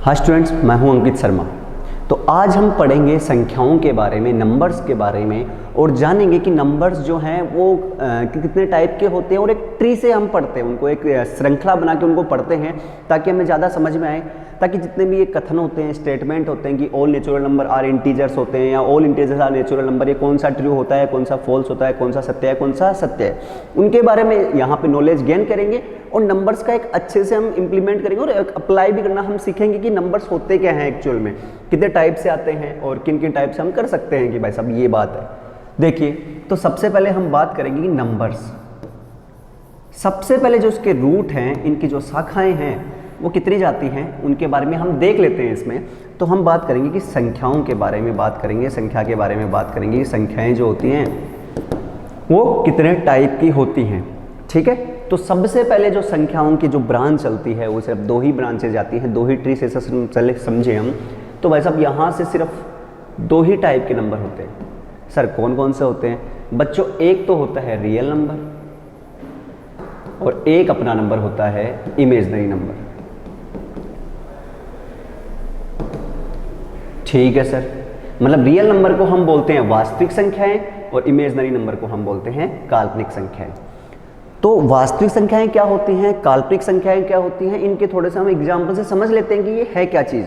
हाँ स्टूडेंट्स, मैं हूं अंकित शर्मा। तो आज हम पढ़ेंगे संख्याओं के बारे में, नंबर्स के बारे में, और जानेंगे कि नंबर्स जो हैं वो कितने टाइप के होते हैं। और एक ट्री से हम पढ़ते हैं उनको, एक श्रृंखला बना के उनको पढ़ते हैं ताकि हमें ज़्यादा समझ में आए, ताकि जितने भी ये कथन होते हैं, स्टेटमेंट होते हैं कि all natural number are integers होते हैं या all integers are natural number, ये कौन सा ट्रू होता है, कौन सा फॉल्स होता है, कौन सा सत्य है, कौन सा सत्य है, उनके बारे में यहाँ पे नॉलेज गेन करेंगे और नंबर्स का एक अच्छे से हम इंप्लीमेंट करेंगे और अप्लाई भी करना हम सीखेंगे कि नंबर्स होते क्या हैं एक्चुअल में, कितने टाइप से आते हैं और किन किन टाइप से हम कर सकते हैं कि भाई साहब ये बात है। देखिए, तो सबसे पहले हम बात करेंगे कि नंबर्स, सबसे पहले जो उसके रूट हैं, इनकी जो शाखाएं हैं वो कितनी जाती हैं उनके बारे में हम देख लेते हैं इसमें। तो हम बात करेंगे कि संख्याओं के बारे में बात करेंगे, संख्या के बारे में बात करेंगे कि संख्याएं जो होती हैं वो कितने टाइप की होती हैं। ठीक है, तो सबसे पहले जो संख्याओं की जो ब्रांच चलती है वो सिर्फ दो ही ब्रांचेज जाती हैं, दो ही ट्री से चले समझे हम। तो भाई साहब यहाँ से सिर्फ दो ही टाइप के नंबर होते हैं। सर कौन कौन से होते हैं बच्चों? एक तो होता है रियल नंबर और एक अपना नंबर होता है इमेजिनरी नंबर। ठीक है सर, मतलब रियल नंबर को हम बोलते हैं वास्तविक संख्याएं और इमेजिनरी नंबर को हम बोलते हैं काल्पनिक संख्याएं। तो वास्तविक संख्याएं क्या होती हैं, काल्पनिक संख्याएं क्या होती हैं, इनके थोड़े से हम एग्जाम्पल से समझ लेते हैं कि ये है क्या चीज़।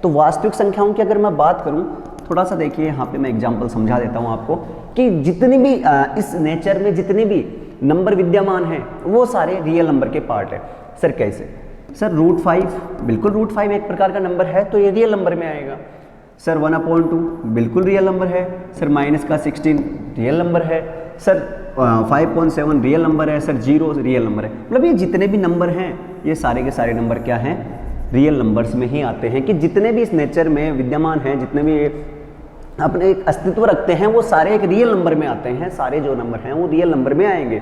तो वास्तविक संख्याओं की अगर मैं बात करूं, थोड़ा सा देखिए यहाँ पे मैं एग्जाम्पल समझा देता हूँ आपको कि जितनी भी इस नेचर में जितने भी नंबर विद्यमान हैं वो सारे रियल नंबर के पार्ट है। सर कैसे? सर √5, बिल्कुल √5 एक प्रकार का नंबर है तो ये रियल नंबर में आएगा। सर 1/2 बिल्कुल रियल नंबर है। सर -16 रियल नंबर है। सर 5.7 रियल नंबर है। सर 0 रियल नंबर है। मतलब ये जितने भी नंबर हैं ये सारे के सारे नंबर क्या हैं, रियल नंबर्स में ही आते हैं। कि जितने भी इस नेचर में विद्यमान हैं, जितने भी अपने एक अस्तित्व रखते हैं वो सारे एक रियल नंबर में आते हैं। सारे जो नंबर हैं वो रियल नंबर में आएंगे।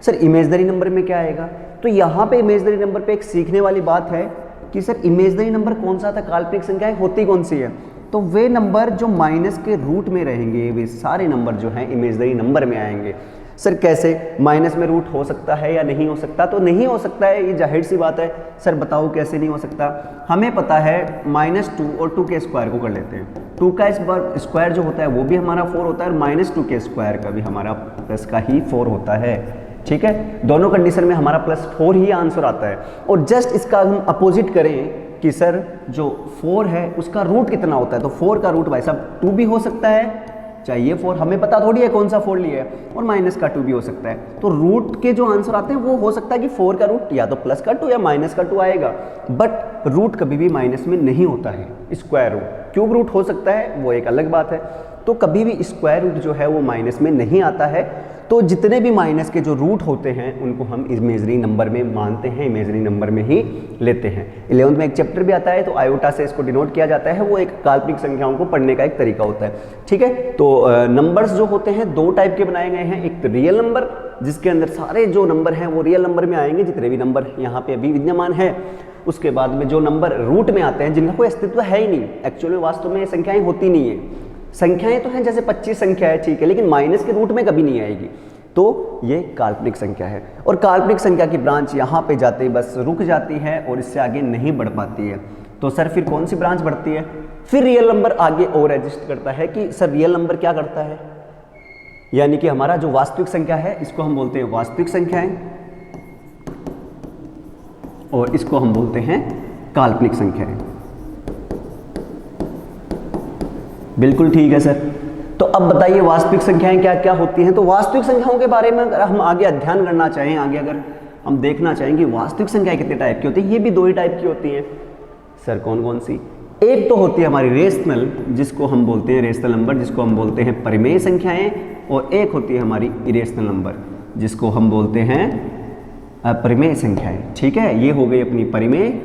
सर इमेजिनरी नंबर में क्या आएगा? तो यहाँ पे इमेजिनरी नंबर पे एक सीखने वाली बात है कि सर इमेजिनरी नंबर कौन सा था, काल्पनिक संख्याएं होती कौन सी है? तो वे नंबर जो माइनस के रूट में रहेंगे वे सारे नंबर जो हैं इमेजिनरी नंबर में आएंगे। सर कैसे? माइनस में रूट हो सकता है या नहीं हो सकता? तो नहीं हो सकता है, ये जाहिर सी बात है। सर बताओ कैसे नहीं हो सकता? हमें पता है -2 और 2 के स्क्वायर को कर लेते हैं। 2 का स्क्वायर जो होता है वो भी हमारा 4 होता है और -2 के स्क्वायर का भी हमारा प्लस का ही 4 होता है। ठीक है, दोनों कंडीशन में हमारा +4 ही आंसर आता है। और जस्ट इसका हम अपोजिट करें कि सर जो 4 है उसका रूट कितना होता है, तो 4 का रूट भाई साहब 2 भी हो सकता है, चाहिए 4, हमें पता थोड़ी है कौन सा 4 लिया है, और -2 भी हो सकता है। तो रूट के जो आंसर आते हैं वो हो सकता है कि 4 का रूट या तो +2 या -2 आएगा, बट रूट कभी भी माइनस में नहीं होता है। स्क्वायर रूट, क्यूब रूट हो सकता है, वो एक अलग बात है। तो कभी भी स्क्वायर रूट जो है वो माइनस में नहीं आता है। तो जितने भी माइनस के जो रूट होते हैं उनको हम इमेजिनरी नंबर में मानते हैं, इमेजिनरी नंबर में ही लेते हैं। 11th में एक चैप्टर भी आता है तो आयोटा से इसको डिनोट किया जाता है, वो एक काल्पनिक संख्याओं को पढ़ने का एक तरीका होता है। ठीक है, तो नंबर्स जो होते हैं दो टाइप के बनाए गए हैं। एक तो रियल नंबर जिसके अंदर सारे जो नंबर हैं वो रियल नंबर में आएंगे, जितने भी नंबर यहाँ पे अभी विद्यमान है। उसके बाद में जो नंबर रूट में आते हैं जिनका कोई अस्तित्व है ही नहीं, एक्चुअली वास्तव में संख्याएं होती नहीं है। संख्याएं तो हैं, जैसे 25 संख्या है, ठीक है, लेकिन माइनस के रूट में कभी नहीं आएगी, तो ये काल्पनिक संख्या है। और काल्पनिक संख्या की ब्रांच यहाँ पे जाते ही बस रुक जाती है और इससे आगे नहीं बढ़ पाती है। तो सर फिर कौन सी ब्रांच बढ़ती है? फिर रियल नंबर आगे और एग्जिस्ट करता है कि सर रियल नंबर क्या करता है, यानी कि हमारा जो वास्तविक संख्या है इसको हम बोलते हैं वास्तविक संख्याएं और इसको हम बोलते हैं काल्पनिक संख्याएं। बिल्कुल ठीक है सर। तो अब बताइए वास्तविक संख्याएं क्या क्या होती हैं। तो वास्तविक संख्याओं के बारे में अगर हम आगे अध्ययन करना चाहें, आगे अगर हम देखना चाहें कि वास्तविक संख्याएं कितने टाइप की होती हैं, ये भी दो ही टाइप की होती हैं। सर कौन कौन सी? एक तो होती है हमारी रेशनल, जिसको हम बोलते हैं रेशनल नंबर, जिसको हम बोलते हैं परिमेय संख्याएं, और एक होती है हमारी इरेशनल नंबर जिसको हम बोलते हैं अपरिमेय संख्याएं। ठीक है, ये हो गई अपनी परिमेय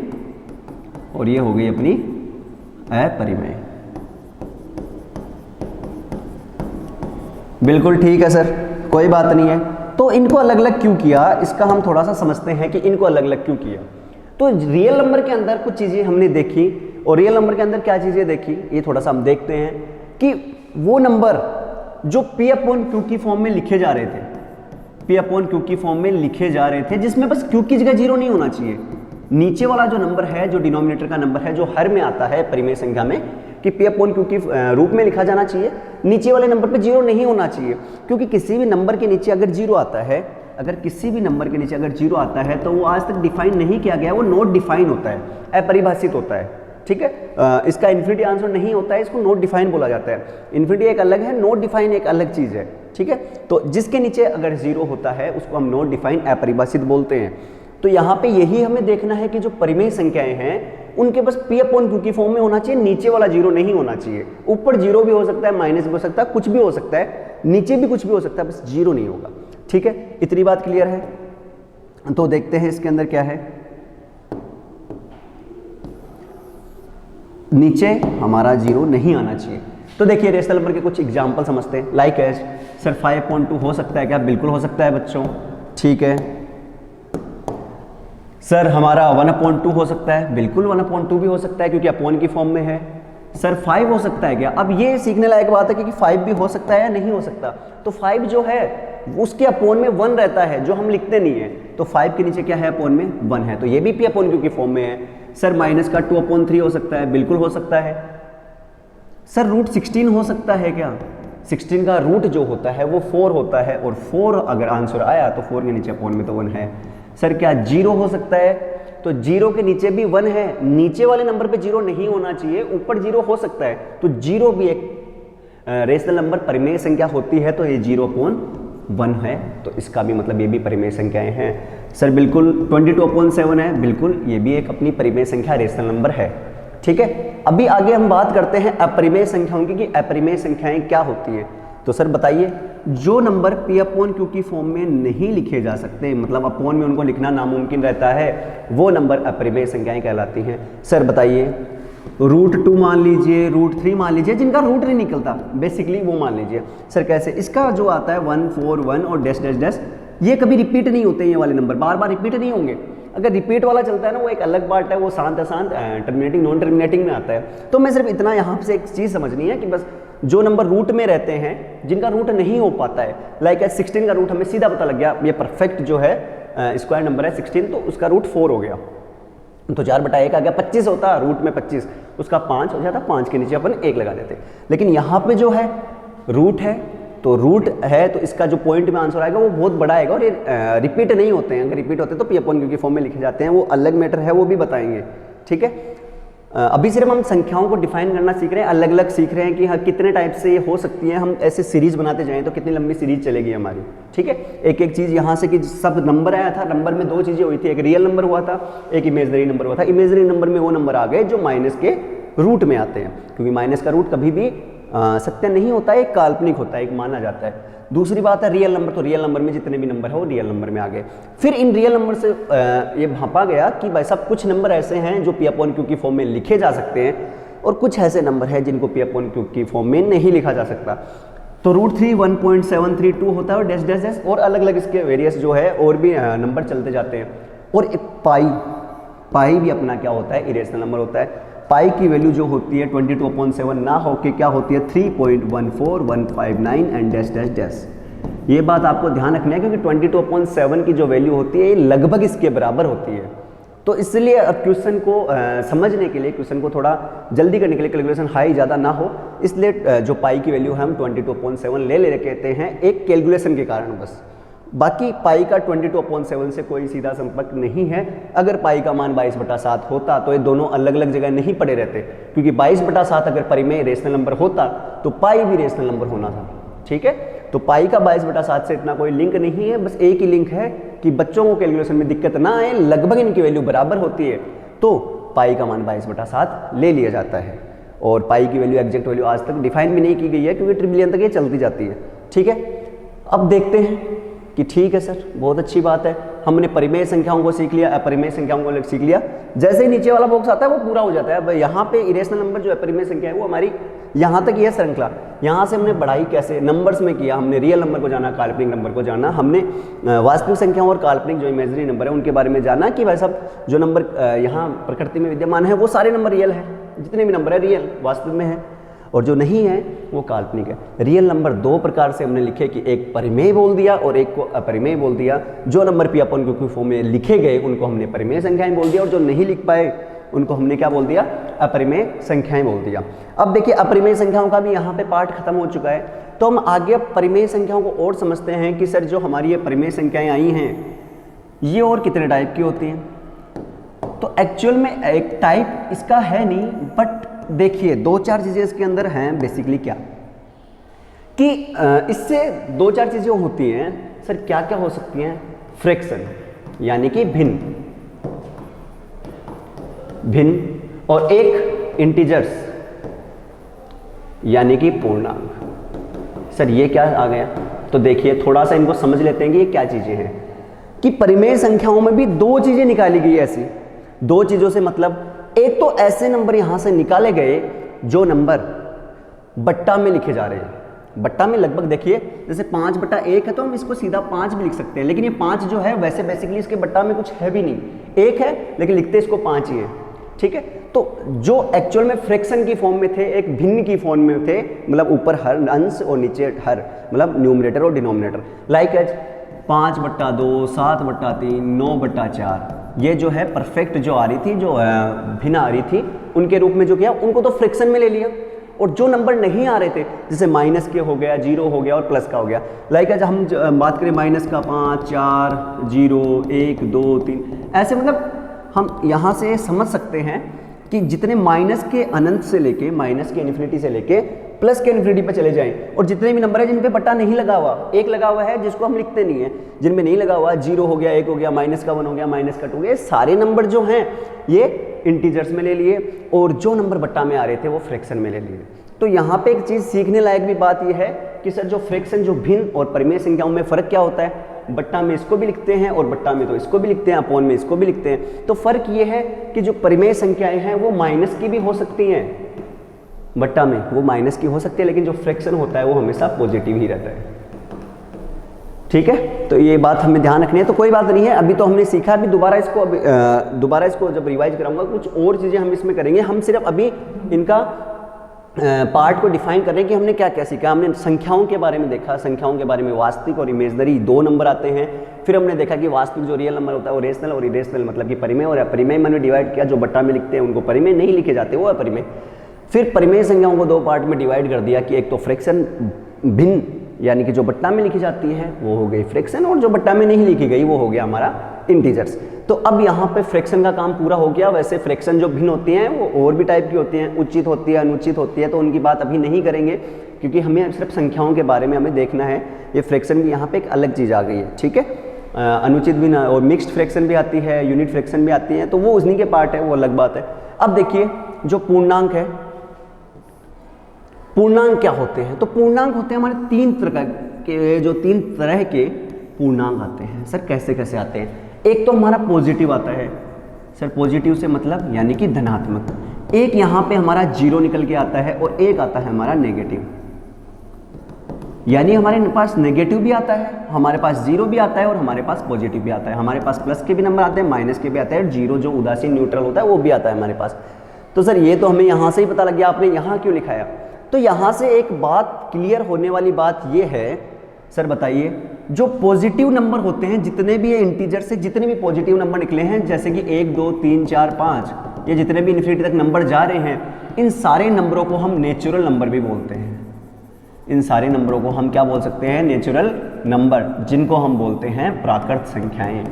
और ये हो गई अपनी अपरिमेय। बिल्कुल ठीक है सर, कोई बात नहीं है। तो इनको अलग अलग क्यों किया, इसका हम थोड़ा सा समझते हैं कि इनको अलग अलग क्यों किया। तो रियल नंबर के अंदर कुछ चीज़ें हमने देखी और रियल नंबर के अंदर क्या चीज़ें देखी ये थोड़ा सा हम देखते हैं कि वो नंबर जो P/Q की फॉर्म में लिखे जा रहे थे, P/Q की फॉर्म में लिखे जा रहे थे, जिसमें बस Q की जगह 0 नहीं होना चाहिए, नीचे वाला जो नंबर है, जो डिनोमिनेटर का नंबर है, जो हर में आता है परिमेय संख्या में कि पी अपॉन क्यू के रूप में लिखा जाना चाहिए, नीचे वाले नंबर पे जीरो नहीं होना चाहिए, क्योंकि किसी भी नंबर के नीचे अगर जीरो आता है, अगर किसी भी नंबर के नीचे अगर जीरो आता है तो वो आज तक डिफाइन नहीं किया गया, वो नॉट डिफाइन होता है, अपरिभाषित होता है, ठीक है। इसका इन्फिनिटी आंसर नहीं होता है, इसको नॉट डिफाइन बोला जाता है। इन्फिनिटी एक अलग है, नॉट डिफाइन एक अलग चीज है, ठीक है। तो जिसके नीचे अगर जीरो होता है उसको हम नॉट डिफाइन अपरिभाषित बोलते हैं। तो यहाँ पे यही हमें देखना है कि जो परिमेय संख्याएं हैं उनके बस पी अपॉन क्यू की फॉर्म में होना चाहिए, नीचे वाला जीरो नहीं होना चाहिए। ऊपर जीरो भी हो सकता है, माइनस भी हो सकता है, कुछ भी हो सकता है, नीचे भी कुछ भी हो सकता है, बस जीरो नहीं होगा, ठीक है। इतनी बात क्लियर है। तो देखते हैं इसके अंदर क्या है। नीचे हमारा जीरो नहीं आना चाहिए। तो देखिए रेशनल नंबर के कुछ एग्जाम्पल समझते हैं। लाइक एज सर 5.2 हो सकता है क्या? बिल्कुल हो सकता है बच्चों, ठीक है। सर हमारा 1/2 हो सकता है, बिल्कुल 1/2 भी हो सकता है क्योंकि अपॉन की फॉर्म में है। सर 5 हो सकता है क्या? अब ये सीखने लायक बात है क्योंकि 5 भी हो सकता है या नहीं हो सकता। तो 5 जो है उसके अपॉन में 1 रहता है जो हम लिखते नहीं है, तो 5 के नीचे क्या है? अपॉन में 1 है, तो ये भी पी अपॉन क्यू की फॉर्म में है। सर माइनस का 2/3 हो सकता है, बिल्कुल हो सकता है। सर रूट 16 हो सकता है क्या? 16 का रूट जो होता है वो 4 होता है, और 4 अगर आंसर आया तो 4 के नीचे अपॉन में तो 1 है। सर क्या 0 हो सकता है? तो 0 के नीचे भी 1 है, नीचे वाले नंबर पे 0 नहीं होना चाहिए, ऊपर 0 हो सकता है, तो 0 भी एक रेशनल नंबर परिमेय संख्या होती है, तो ये 0/1 है, तो इसका भी मतलब ये भी परिमेय संख्याएं हैं। सर बिल्कुल 22/7 है, बिल्कुल ये भी एक अपनी परिमेय संख्या रेशनल नंबर है, ठीक है। अभी आगे हम बात करते हैं अपरिमेय संख्याओं की कि अपरिमेय संख्याएं क्या होती हैं। तो सर बताइए, जो नंबर पी अपॉन क्यू की फॉर्म में नहीं लिखे जा सकते, मतलब अपॉन में उनको लिखना नामुमकिन रहता है, वो नंबर अपरिमेय संख्याएं कहलाती हैं। सर बताइए, √2 मान लीजिए, √3 मान लीजिए, जिनका रूट नहीं निकलता बेसिकली वो मान लीजिए। सर कैसे? इसका जो आता है 1 4 1 और डैश डैश डैश, ये कभी रिपीट नहीं होते, ये वाले नंबर बार बार रिपीट नहीं होंगे। अगर रिपीट वाला चलता है ना, वो एक अलग पार्ट है, वो शांत अशांत टर्मिनेटिंग नॉन टर्मिनेटिंग में आता है। तो मैं सिर्फ इतना यहाँ से एक चीज़ समझनी है कि बस जो नंबर रूट में रहते हैं, जिनका रूट नहीं हो पाता है, लाइक 16 का रूट हमें सीधा पता लग गया, ये परफेक्ट जो है स्क्वायर नंबर है 16, तो उसका रूट 4 हो गया, तो 4/1 आ गया, 25 होता रूट में 25, उसका 5 हो जाता, 5 के नीचे अपन 1 लगा देते। लेकिन यहाँ पे जो है रूट है, तो रूट है तो इसका जो पॉइंट में आंसर आएगा वो बहुत बड़ा आएगा, और ये रिपीट नहीं होते हैं। अगर रिपीट होते हैं तो पी अपॉन क्यू की फॉर्म में लिखे जाते हैं, वो अलग मैटर है, वो भी बताएंगे, ठीक है। अभी सिर्फ हम संख्याओं को डिफाइन करना सीख रहे हैं, अलग अलग सीख रहे हैं कि हाँ कितने टाइप से ये हो सकती हैं। हम ऐसे सीरीज बनाते जाएं तो कितनी लंबी सीरीज चलेगी हमारी, ठीक है। एक एक चीज़ यहाँ से कि सब नंबर आया था, नंबर में 2 चीज़ें हुई थी, एक रियल नंबर हुआ था, एक इमेजनरी नंबर हुआ था। इमेजनरी नंबर में वो नंबर आ गए जो माइनस के रूट में आते हैं, क्योंकि माइनस का रूट कभी भी सत्य नहीं होता है, एक काल्पनिक होता है, एक माना जाता है। दूसरी बात है रियल नंबर, तो रियल नंबर में जितने भी नंबर है वो रियल नंबर में आ गए। फिर इन रियल नंबर से ये भापा गया कि भाई साहब कुछ नंबर ऐसे हैं जो पी अपॉन क्यू की फॉर्म में लिखे जा सकते हैं, और कुछ ऐसे नंबर हैं जिनको पी अपॉन क्यू की फॉर्म में नहीं लिखा जा सकता। तो √3 1.732 होता है, और डैश डैश डैश, और अलग अलग इसके वेरियस जो है और भी नंबर चलते जाते हैं। और एक पाई भी अपना क्या होता है? इरेशनल नंबर होता है। पाई की वैल्यू जो होती है 22/7 ना होके क्या होती है? 3.14159 एंड डैश डैश डैश। ये बात आपको ध्यान रखना है क्योंकि 22/7 की जो वैल्यू होती है ये लगभग इसके बराबर होती है। तो इसलिए अब क्वेश्चन को समझने के लिए, क्वेश्चन को थोड़ा जल्दी करने के लिए, कैलकुलेशन हाई ज़्यादा ना हो, इसलिए जो पाई की वैल्यू है हम 22/7 ले कहते हैं, एक कैलकुलेशन के कारण बस। बाकी पाई का 22/7 से कोई सीधा संपर्क नहीं है। अगर पाई का मान 22/7 होता तो ये दोनों अलग अलग जगह नहीं पड़े रहते, क्योंकि 22/7 अगर परिमेय रेशनल नंबर होता तो पाई भी रेशनल नंबर होना था, ठीक है। तो पाई का 22/7 से इतना कोई लिंक नहीं है, बस एक ही लिंक है कि बच्चों को कैलकुलेशन में दिक्कत ना आए, लगभग इनकी वैल्यू बराबर होती है, तो पाई का मान 22/7 ले लिया जाता है। और पाई की वैल्यू एग्जैक्ट वैल्यू आज तक डिफाइन भी नहीं की गई है, क्योंकि ट्रिलियन तक ये चलती जाती है, ठीक है। अब देखते हैं कि ठीक है सर, बहुत अच्छी बात है, हमने परिमेय संख्याओं को सीख लिया, अपरिमेय संख्याओं को सीख लिया। जैसे ही नीचे वाला बॉक्स आता है वो पूरा हो जाता है। अब यहाँ पे इरेशनल नंबर जो अपरिमेय संख्या है वो हमारी यहाँ तक यह श्रृंखला, यहाँ से हमने बढ़ाई कैसे नंबर्स में किया, हमने रियल नंबर को जाना, काल्पनिक नंबर को जाना, हमने वास्तविक संख्याओं और काल्पनिक जो इमेजिनरी नंबर है उनके बारे में जाना कि भाई साहब जो नंबर यहाँ प्रकृति में विद्यमान है वो सारे नंबर रियल है, जितने भी नंबर है रियल वास्तविक में है। और जो नहीं है वो काल्पनिक है। रियल नंबर दो प्रकार से हमने लिखे कि एक परिमेय बोल दिया और एक को अपरिमेय बोल दिया। जो number P upon Q form में लिखे गए उनको हमने परिमेय संख्याएं बोल दिया और जो नहीं लिख पाए उनको हमने क्या बोल दिया, अपरिमेय संख्याएं बोल दिया। अब देखिए अपरिमेय संख्याओं का भी यहाँ पे पार्ट खत्म हो चुका है, तो हम आगे अब परिमेय संख्याओं को और समझते हैं कि सर जो हमारी ये परिमेय संख्याएं आई हैं ये और कितने टाइप की होती हैं। तो एक्चुअल में एक टाइप इसका है नहीं, बट देखिए दो चार चीजें इसके अंदर हैं बेसिकली क्या कि इससे दो चार चीजें होती हैं सर, क्या क्या हो सकती हैं, फ्रैक्शन यानी कि भिन्न और एक इंटीजर्स यानी कि पूर्णांक। सर ये क्या आ गया, तो देखिए थोड़ा सा इनको समझ लेते हैं कि ये क्या चीजें हैं कि परिमेय संख्याओं में भी दो चीजें निकाली गई। ऐसी दो चीजों से मतलब एक तो ऐसे नंबर यहां से निकाले गए जो नंबर बट्टा में लिखे जा रहे हैं। बट्टा में लगभग देखिए जैसे 5/1 है तो हम इसको सीधा 5 भी लिख सकते हैं, लेकिन ये 5 जो है वैसे बेसिकली इसके बट्टा में कुछ है भी नहीं, एक है लेकिन लिखते इसको 5 ही है, ठीक है। तो जो एक्चुअल में फ्रैक्शन की फॉर्म में थे एक भिन्न की फॉर्म में थे, मतलब ऊपर हर अंश और नीचे हर, मतलब न्यूमरेटर और डिनोमिनेटर। लाइक एज 5/2, 7/3, 9/4, ये जो है परफेक्ट जो आ रही थी, जो भिन्न आ रही थी उनके रूप में जो किया उनको तो फ्रैक्शन में ले लिया। और जो नंबर नहीं आ रहे थे जैसे माइनस के हो गया, 0 हो गया और प्लस का हो गया। लाइक आज हम बात करें माइनस का 5, 4, 0, 1, 2, 3, ऐसे मतलब हम यहाँ से समझ सकते हैं कि जितने माइनस के अनंत से लेके, माइनस के इन्फिनिटी से लेके प्लस के इन्फिनिटी पे चले जाएं, और जितने भी नंबर है जिन पे बट्टा नहीं लगा हुआ, एक लगा हुआ है जिसको हम लिखते नहीं है, जिनमें नहीं लगा हुआ 0 हो गया, 1 हो गया, -1 हो गया, -2 हो गया, सारे नंबर जो हैं ये इंटीजर्स में ले लिए और जो नंबर बट्टा में आ रहे थे वो फ्रैक्शन में ले लिए। तो यहाँ पे एक चीज़ सीखने लायक भी बात यह है कि सर जो फ्रैक्शन, जो भिन्न और परिमेय संख्याओं में फ़र्क क्या होता है, बट्टा में इसको भी लिखते हैं और बट्टा में तो इसको भी लिखते हैं, अपॉन में इसको भी लिखते हैं। तो फ़र्क ये है कि जो परिमेय संख्याएं हैं वो माइनस की भी हो सकती हैं, बट्टा में वो माइनस की हो सकती है, लेकिन जो फ्रैक्शन होता है वो हमेशा पॉजिटिव ही रहता है, ठीक है। तो ये बात हमें ध्यान रखनी है। तो कोई बात नहीं है, अभी तो हमने सीखा, अभी दोबारा इसको जब रिवाइज कराऊंगा कुछ और चीज़ें हम इसमें करेंगे। हम सिर्फ अभी इनका पार्ट को डिफाइन कर रहे हैं कि हमने क्या क्या सीखा। हमने संख्याओं के बारे में देखा, संख्याओं के बारे में वास्तविक और इमेजनरी दो नंबर आते हैं। फिर हमने देखा कि वास्तविक जो रियल नंबर होता है वो रेशनल और इरेशनल, मतलब कि परिमेय और अपरिमेय मैंने डिवाइड किया। जो बट्टा में लिखते हैं उनको परिमेय, नहीं लिखे जाते वो अपरिमेय। फिर परिमेय संख्याओं को दो पार्ट में डिवाइड कर दिया कि एक तो फ्रैक्शन भिन्न, यानी कि जो बट्टा में लिखी जाती है वो हो गई फ्रैक्शन, और जो बट्टा में नहीं लिखी गई वो हो गया हमारा इंटीजर्स। तो अब यहाँ पे फ्रैक्शन का काम पूरा हो गया। वैसे फ्रैक्शन जो भिन्न होती हैं वो और भी टाइप की होती हैं, उचित होती है, अनुचित होती है, तो उनकी बात अभी नहीं करेंगे क्योंकि हमें सिर्फ संख्याओं के बारे में हमें देखना है। ये फ्रैक्शन भी यहाँ पे एक अलग चीज़ आ गई है, ठीक है। अनुचित भी ना, और मिक्स्ड फ्रैक्शन भी आती है, यूनिट फ्रैक्शन भी आती है, तो वो उन्हीं के पार्ट है, वो अलग बात है। अब देखिए जो पूर्णांक है, पूर्णांक क्या होते हैं? तो पूर्णांक होते हैं हमारे तीन तरह के पूर्णांक आते हैं। सर कैसे कैसे आते हैं? एक तो हमारा पॉजिटिव आता है, सर पॉजिटिव से मतलब यानी कि धनात्मक। एक यहाँ पे हमारा 0 निकल के आता है और एक आता है हमारा नेगेटिव, यानी हमारे पास नेगेटिव भी आता है, हमारे पास 0 भी आता है और हमारे पास पॉजिटिव भी आता है। हमारे पास प्लस के भी नंबर आते हैं, माइनस के भी आते हैं, और 0 जो उदासीन न्यूट्रल होता है वो भी आता है हमारे पास। तो सर ये तो हमें यहाँ से ही पता लग गया, आपने यहाँ क्यों लिखाया? तो यहाँ से एक बात क्लियर होने वाली बात ये है, सर बताइए जो पॉजिटिव नंबर होते हैं, जितने भी ये इंटीजर से जितने भी पॉजिटिव नंबर निकले हैं, जैसे कि 1, 2, 3, 4, 5, ये जितने भी इन्फिनिटी तक नंबर जा रहे हैं, इन सारे नंबरों को हम नेचुरल नंबर भी बोलते हैं। इन सारे नंबरों को हम क्या बोल सकते हैं? नेचुरल नंबर, जिनको हम बोलते हैं प्राकृत संख्याएं।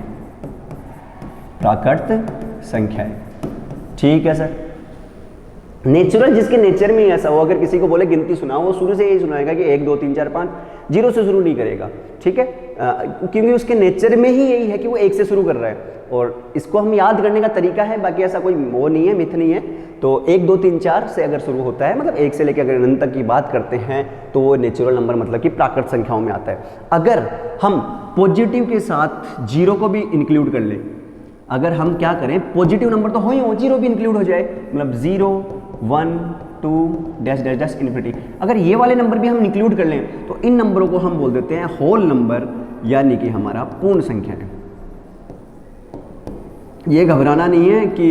प्राकृत संख्याएं, ठीक है सर। नेचुरल जिसके नेचर में ही ऐसा हो, अगर किसी को बोले गिनती सुनाओ, वो शुरू से यही सुनाएगा कि 1, 2, 3, 4, 5, 0 से शुरू नहीं करेगा, ठीक है, क्योंकि उसके नेचर में ही यही है कि वो 1 से शुरू कर रहा है। और इसको हम याद करने का तरीका है, बाकी ऐसा कोई वो नहीं है, मिथ नहीं है। तो 1, 2, 3, 4 से अगर शुरू होता है, मतलब 1 से लेकर अगर अनंत तक की बात करते हैं, तो वो नेचुरल नंबर मतलब कि प्राकृत संख्याओं में आता है। अगर हम पॉजिटिव के साथ 0 को भी इंक्लूड कर लें, अगर हम क्या करें, पॉजिटिव नंबर तो हो ही हो, 0 भी इंक्लूड हो जाए, मतलब 0, 1, 2, डैश डैश डैश इन्फिनिटी, अगर ये वाले नंबर भी हम इंक्लूड कर लें तो इन नंबरों को हम बोल देते हैं होल नंबर, यानी कि हमारा पूर्ण संख्या है। ये घबराना नहीं है कि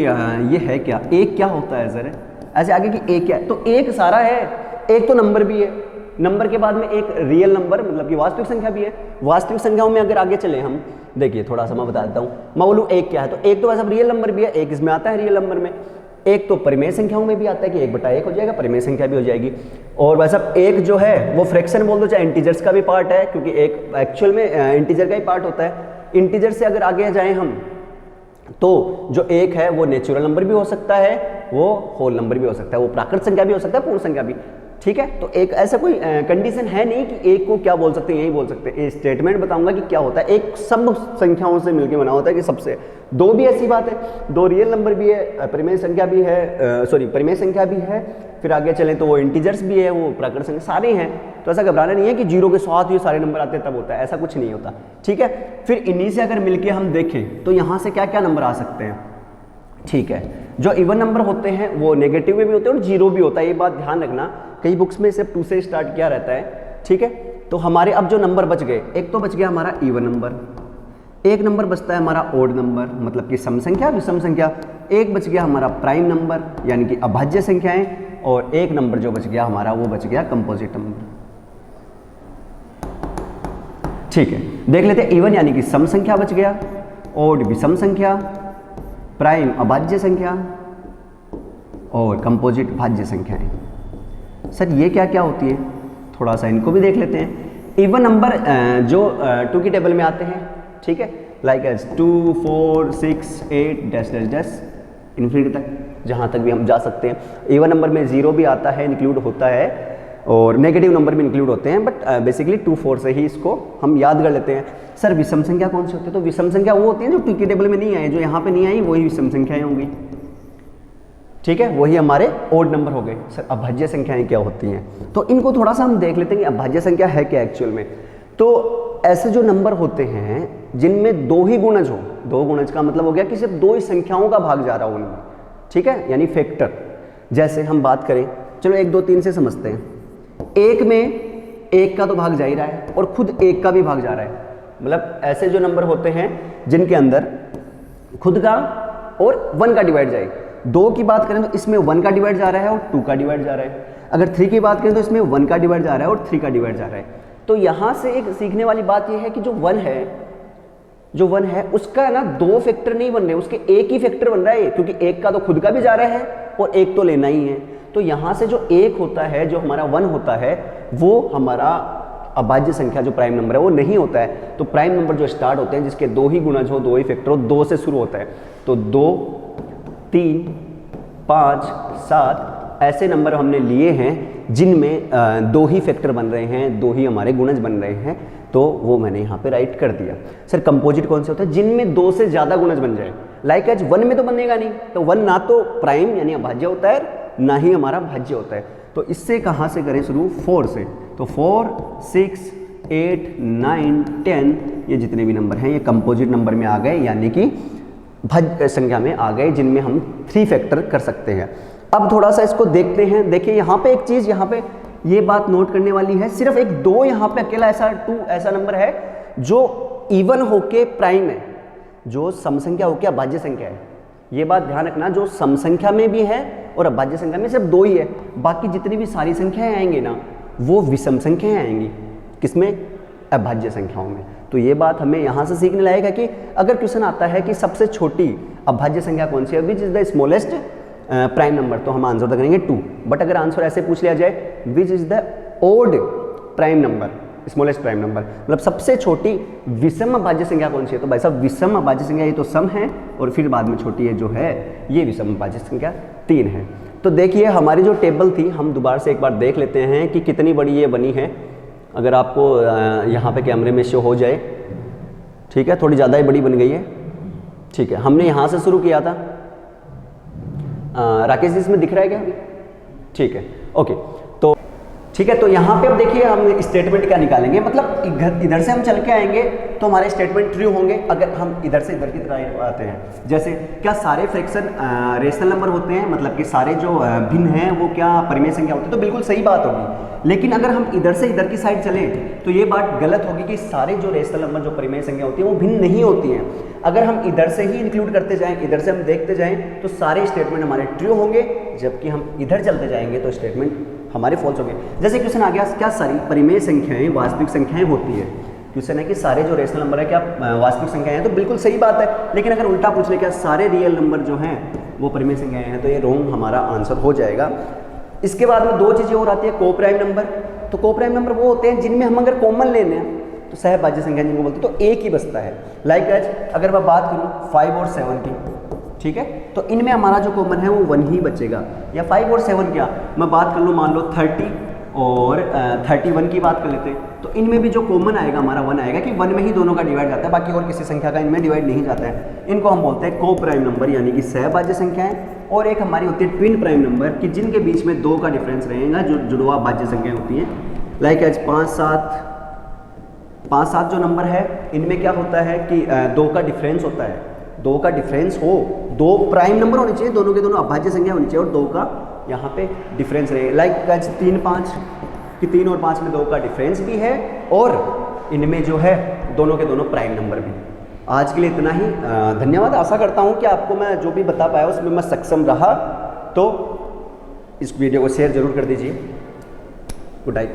ये है क्या, एक क्या होता है सर, ऐसे आगे कि एक क्या है, तो एक सारा है, एक तो नंबर भी है, नंबर के बाद में एक रियल नंबर मतलब कि वास्तविक संख्या भी है। वास्तविक संख्याओं में अगर आगे चले हम, देखिए थोड़ा सा मैं बता देता हूँ। मैं बोलूँ एक क्या है, तो एक तो वैसे रियल नंबर भी है, एक इसमें आता है रियल नंबर में। एक तो परिमेय संख्याओं में भी आता है कि 1/1 हो जाएगा, परिमेय संख्या भी हो जाएगी। और वैसे एक जो है वो फ्रैक्शन बोल दो, चाहे इंटीजर्स का भी पार्ट है, क्योंकि एक एक्चुअल में इंटीजर का ही पार्ट होता है। इंटीजर से अगर आगे जाएं हम, तो जो एक है वो नेचुरल नंबर भी हो सकता है, वो होल नंबर भी हो सकता है, वो प्राकृत संख्या भी हो सकता है, पूर्ण संख्या भी। ठीक है, तो एक ऐसा कोई कंडीशन है नहीं कि एक को क्या बोल सकते हैं, यही बोल सकते हैं। स्टेटमेंट बताऊंगा कि क्या होता है। एक सब संख्याओं से मिलकर बना होता है कि सबसे, दो भी ऐसी बात है, दो रियल नंबर भी है, परिमेय संख्या भी है, परिमेय संख्या भी है, फिर आगे चलें तो वो इंटीजर्स भी है, वो प्राकृत संख्या, सारे हैं। तो ऐसा घबराना नहीं है कि 0 के साथ ये सारे नंबर आते हैं तब होता है, ऐसा कुछ नहीं होता। ठीक है, फिर इन्हीं से अगर मिलके हम देखें तो यहाँ से क्या क्या नंबर आ सकते हैं। ठीक है, जो इवन नंबर होते हैं वो नेगेटिव में भी होते हैं और 0 भी होता है, ये बात ध्यान रखना। कई बुक्स में सिर्फ 2 से स्टार्ट किया रहता है। ठीक है, तो हमारे अब जो नंबर बच गए, एक तो बच गया हमारा इवन नंबर, एक नंबर बचता है हमारा ओड नंबर मतलब कि सम संख्या, विषम संख्या, एक बच गया हमारा प्राइम नंबर यानी कि अभाज्य संख्याएं, और एक नंबर जो बच गया हमारा वो बच गया कंपोजिट नंबर। ठीक है, देख लेते हैं। इवन यानी कि सम संख्या बच गया, ओड विषम संख्या, प्राइम अभाज्य संख्या और कंपोजिट भाज्य संख्याएं। सर ये क्या क्या होती है, थोड़ा सा इनको भी देख लेते हैं। इवन नंबर जो 2 की टेबल में आते हैं, ठीक है, like as 2, 4, 6, 8 dash dash dash infinity तक, जहाँ तक भी हम जा सकते हैं। इवन नंबर में 0 भी आता है, इंक्लूड होता है, और नेगेटिव नंबर भी इंक्लूड होते हैं, बट बेसिकली 2, 4 से ही इसको हम याद कर लेते हैं। सर विषम संख्या कौन सी होती है, तो विषम संख्या वो होती है जो 2 की टेबल में नहीं आई, जो यहाँ पे नहीं आई वही विषम संख्याएं होंगी। ठीक है, वही हमारे ओड नंबर हो गए। सर अभाज्य संख्याएं क्या होती हैं, तो इनको थोड़ा सा हम देख लेते हैं कि अभाज्य संख्या है क्या एक्चुअल में। तो ऐसे जो नंबर होते हैं जिनमें 2 ही गुणज हो, 2 गुणज का मतलब हो गया कि सिर्फ 2 ही संख्याओं का भाग जा रहा हो उनमें। ठीक है, यानी फैक्टर। जैसे हम बात करें, चलो 1, 2, 3 से समझते हैं। एक में 1 का तो भाग जा ही रहा है और खुद 1 का भी भाग जा रहा है, मतलब ऐसे जो नंबर होते हैं जिनके अंदर खुद का और 1 का डिवाइड जाए। 2 की बात करें तो इसमें 1 का डिवाइड जा रहा है और 2 का डिवाइड जा रहा है। अगर 3 की बात करें तो इसमें 1 का डिवाइड जा रहा है और 3 का डिवाइड जा रहा है। तो यहाँ से एक सीखने वाली बात यह है कि जो 1 है उसका ना 2 फैक्टर नहीं बन रहे, उसके एक ही फैक्टर बन रहा है, क्योंकि 1 का तो खुद का भी जा रहा है और 1 तो लेना ही है। तो यहाँ से जो 1 होता है, जो हमारा 1 होता है, वो हमारा अभाज्य संख्या जो प्राइम नंबर है वो नहीं होता है। तो प्राइम नंबर जो स्टार्ट होते हैं जिसके 2 ही गुणज हो, 2 ही फैक्टर हो, 2 से शुरू होता है। तो 2, 3, 5, 7 ऐसे नंबर हमने लिए हैं जिनमें 2 ही फैक्टर बन रहे हैं, 2 ही हमारे गुणज बन रहे हैं, तो वो मैंने यहाँ पे राइट कर दिया। सर कंपोजिट कौन से होता है, जिनमें 2 से ज़्यादा गुणज बन जाए। लाइक एज 1 में तो बनेगा नहीं, तो 1 ना तो प्राइम यानी अभाज्य होता है, ना ही हमारा भाज्य होता है। तो इससे कहाँ से करें शुरू, 4 से। तो 4, 6, 8, 9, 10 ये जितने भी नंबर हैं ये कंपोजिट नंबर में आ गए, यानी कि भाज्य संख्या में आ गए, जिनमें हम 3 फैक्टर कर सकते हैं। अब थोड़ा सा इसको देखते हैं। देखिए यहाँ पे एक चीज़, यहाँ पे ये बात नोट करने वाली है, सिर्फ एक 2 यहाँ पे अकेला ऐसा 2 ऐसा नंबर है जो इवन होके प्राइम है, जो सम संख्या होके अभाज्य संख्या है। ये बात ध्यान रखना, जो सम संख्या में भी है और अभाज्य संख्या में सिर्फ 2 ही है, बाकी जितनी भी सारी संख्याएं आएंगी ना वो विषम संख्याएं आएंगी। किसमें, अभाज्य संख्याओं में। तो ये बात हमें यहाँ से सीखने लायक है कि अगर क्वेश्चन आता है कि सबसे छोटी अभाज्य संख्या कौन सी है, विच is the smallest prime number, तो हम आंसर तो करेंगे 2। बट अगर आंसर ऐसे पूछ लिया जाए which is the odd prime number, smallest prime number, मतलब सबसे छोटी विषम अभाज्य संख्या कौन सी है, तो भाई साहब विषम अभाज्य संख्या ये तो सम है और फिर बाद में छोटी है जो है ये विषम अभाज्य संख्या 3 है। तो देखिए हमारी जो टेबल थी हम दोबारा से एक बार देख लेते हैं कि कितनी बड़ी ये बनी है। अगर आपको यहाँ पे कैमरे में शो हो जाए, ठीक है, थोड़ी ज़्यादा ही बड़ी बन गई है। ठीक है, हमने यहाँ से शुरू किया था। राकेश जी इसमें दिख रहा है क्या अभी? ठीक है, ओके। तो ठीक है, तो यहाँ पे अब देखिए हम स्टेटमेंट क्या निकालेंगे, मतलब इधर से हम चल के आएंगे तो हमारे स्टेटमेंट ट्रू होंगे। अगर हम इधर से इधर की तरह आते हैं, जैसे क्या सारे फ्रैक्शन रेशनल नंबर होते हैं, मतलब कि सारे जो भिन्न हैं वो क्या परिमेय संख्या होती है, तो बिल्कुल सही बात होगी। लेकिन अगर हम इधर से इधर की साइड चलें तो ये बात गलत होगी कि सारे जो रेशनल नंबर जो परिमेय संख्या होती है वो भिन्न नहीं होती हैं। अगर हम इधर से ही इंक्लूड करते जाएं, इधर से हम देखते जाएं, तो सारे स्टेटमेंट हमारे ट्रू होंगे, जबकि हम इधर चलते जाएंगे तो स्टेटमेंट हमारे फॉल्स होंगे। जैसे क्वेश्चन आ गया, क्या सारी परिमेय संख्याएं वास्तविक संख्याएं होती है? क्वेश्चन है कि सारे जो रेशनल नंबर है क्या वास्तविक संख्याएं हैं? तो बिल्कुल सही बात है, लेकिन अगर उल्टा पूछ ले क्या सारे रियल नंबर जो हैं वो परिमेय संख्याएं हैं, तो ये रॉन्ग हमारा आंसर हो जाएगा। इसके बाद में दो चीज़ें और आती है, को प्राइम नंबर। तो को प्राइम नंबर वो होते हैं जिनमें हम अगर कॉमन ले लें तो सहभाज्य संख्या जिनको बोलते हैं, तो एक ही बचता है। लाइक एज अगर मैं बात करूँ 5 और 7 की, ठीक है, तो इनमें हमारा जो कॉमन है वो 1 ही बचेगा। या 5 और 7 क्या, मैं बात कर लूँ मान लो 30 और 31 की बात कर लेते हैं, तो इनमें भी जो कॉमन आएगा हमारा 1 आएगा कि 1 में ही दोनों का डिवाइड जाता है, बाकी और किसी संख्या का इनमें डिवाइड नहीं जाता है। इनको हम बोलते हैं को प्राइम नंबर, यानी कि सहभाज्य संख्याएं। और एक हमारी होती है ट्विन प्राइम नंबर, कि जिनके बीच में 2 का डिफरेंस रहेगा, जो जुड़वा भाज्य संख्याएं होती हैं। लाइक एज 5 7 जो नंबर है इनमें क्या होता है कि 2 का डिफरेंस होता है। 2 का डिफरेंस हो, 2 प्राइम नंबर होने चाहिए, दोनों के दोनों अभाज्य संख्या होनी चाहिए, और 2 का यहाँ पे डिफरेंस रहेगा। लाइक 3 5 कि 3 और 5 में 2 का डिफरेंस भी है, और इनमें जो है दोनों के दोनों प्राइम नंबर भी। आज के लिए इतना ही, धन्यवाद। आशा करता हूँ कि आपको मैं जो भी बता पाया उसमें मैं सक्षम रहा, तो इस वीडियो को शेयर जरूर कर दीजिए। Good night.